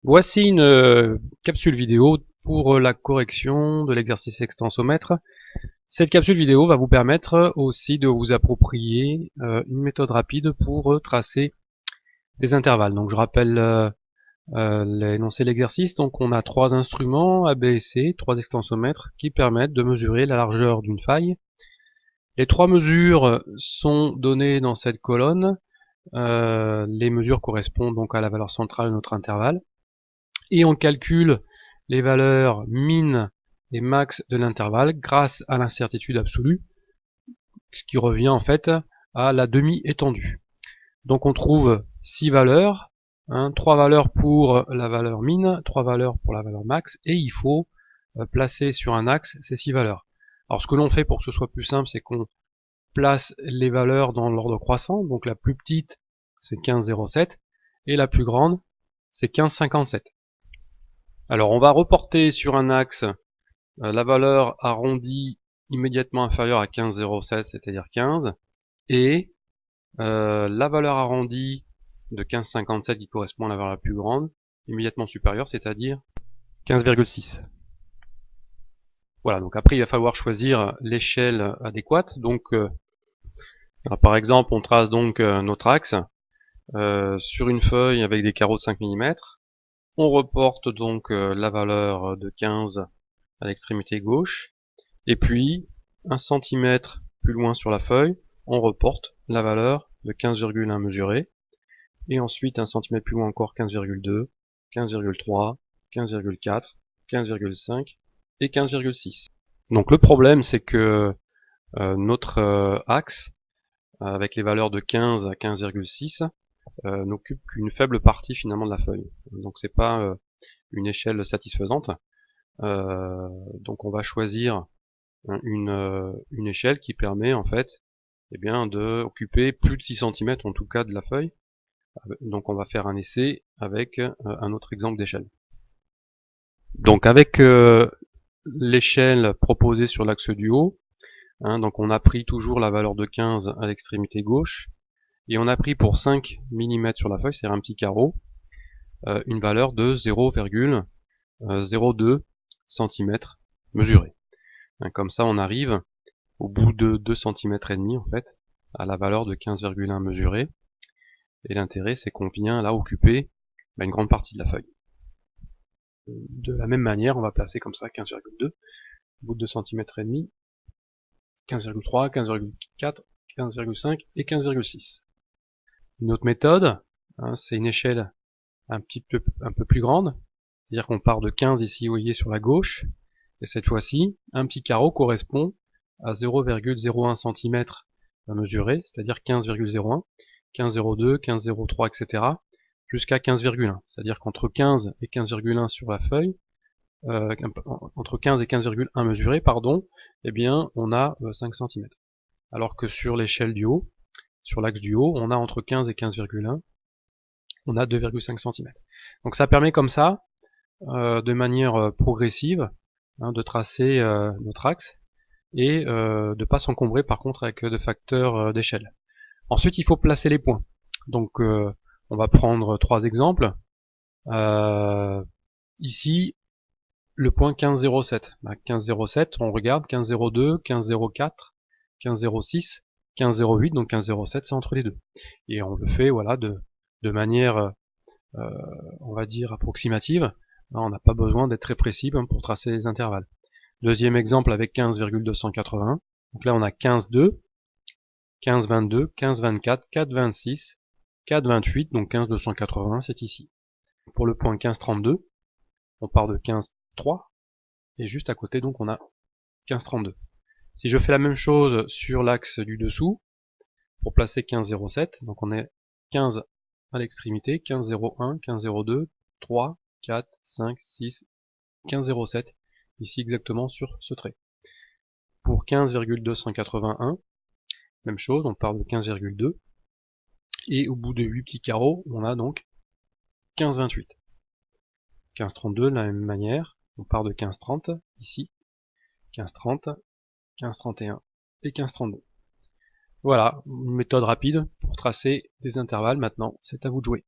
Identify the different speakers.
Speaker 1: Voici une capsule vidéo pour la correction de l'exercice extensomètre. Cette capsule vidéo va vous permettre aussi de vous approprier une méthode rapide pour tracer des intervalles. Donc je rappelle l'énoncé de l'exercice. Donc on a trois instruments A, B et C, trois extensomètres qui permettent de mesurer la largeur d'une faille. Les trois mesures sont données dans cette colonne. Les mesures correspondent donc à la valeur centrale de notre intervalle. Et on calcule les valeurs min et max de l'intervalle grâce à l'incertitude absolue, ce qui revient en fait à la demi-étendue. Donc on trouve 6 valeurs, 3 valeurs pour la valeur min, 3 valeurs pour la valeur max, et il faut placer sur un axe ces 6 valeurs. Alors ce que l'on fait pour que ce soit plus simple, c'est qu'on place les valeurs dans l'ordre croissant, donc la plus petite c'est 15,07 et la plus grande c'est 15,57. Alors on va reporter sur un axe la valeur arrondie immédiatement inférieure à 15,07, c'est-à-dire 15, et la valeur arrondie de 15,57 qui correspond à la valeur la plus grande, immédiatement supérieure, c'est-à-dire 15,6. Voilà, donc après il va falloir choisir l'échelle adéquate. Donc par exemple on trace donc notre axe sur une feuille avec des carreaux de 5 mm. On reporte donc la valeur de 15 à l'extrémité gauche, et puis 1 cm plus loin sur la feuille, on reporte la valeur de 15,1 mesurée, et ensuite 1 cm plus loin encore 15,2, 15,3, 15,4, 15,5 et 15,6. Donc le problème c'est que notre axe, avec les valeurs de 15 à 15,6, n'occupe qu'une faible partie finalement de la feuille. Donc c'est pas une échelle satisfaisante. Donc on va choisir une échelle qui permet en fait de occuper plus de 6 cm en tout cas de la feuille. Donc on va faire un essai avec un autre exemple d'échelle. Donc avec l'échelle proposée sur l'axe du haut, donc on a pris toujours la valeur de 15 à l'extrémité gauche, et on a pris pour 5 mm sur la feuille, c'est-à-dire un petit carreau, une valeur de 0,02 cm mesurée. Comme ça on arrive au bout de 2 cm et demi en fait à la valeur de 15,1 mesurée, et l'intérêt c'est qu'on vient là occuper une grande partie de la feuille. De la même manière on va placer comme ça 15,2 au bout de 2 cm et demi, 15,3, 15,4, 15,5 et 15,6. Une autre méthode, c'est une échelle un peu plus grande, c'est-à-dire qu'on part de 15 ici, vous voyez, sur la gauche, et cette fois-ci, un petit carreau correspond à 0,01 cm à mesurer, c'est-à-dire 15,01, 15,02, 15,03, etc., jusqu'à 15,1. C'est-à-dire qu'entre 15 et 15,1 sur la feuille, entre 15 et 15,1 mesuré, pardon, eh bien, on a 5 cm. Alors que sur l'échelle du haut, sur l'axe du haut, on a entre 15 et 15,1, on a 2,5 cm. Donc ça permet comme ça, de manière progressive, de tracer notre axe et de ne pas s'encombrer par contre avec de facteurs d'échelle. Ensuite, il faut placer les points. Donc on va prendre trois exemples. Ici, le point 15,07. 15,07, on regarde 15,02, 15,04, 15,06, 15,08, donc 15,07 c'est entre les deux. Et on le fait voilà de manière on va dire approximative. On n'a pas besoin d'être très précis pour tracer les intervalles. Deuxième exemple avec 15,281. Donc là on a 15,2, 15,22, 15,24, 4,26, 4,28, donc 15,281 c'est ici. Pour le point 15,32, on part de 15,3 et juste à côté donc on a 15,32. Si je fais la même chose sur l'axe du dessous, pour placer 15,07, donc on est 15 à l'extrémité, 15,01, 15,02, 3, 4, 5, 6, 15,07, ici exactement sur ce trait. Pour 15,281, même chose, on part de 15,2, et au bout de 8 petits carreaux, on a donc 15,28. 15,32 de la même manière, on part de 15,30, ici, 15,30, 15,31 et 15,32. Voilà, une méthode rapide pour tracer des intervalles. Maintenant, c'est à vous de jouer.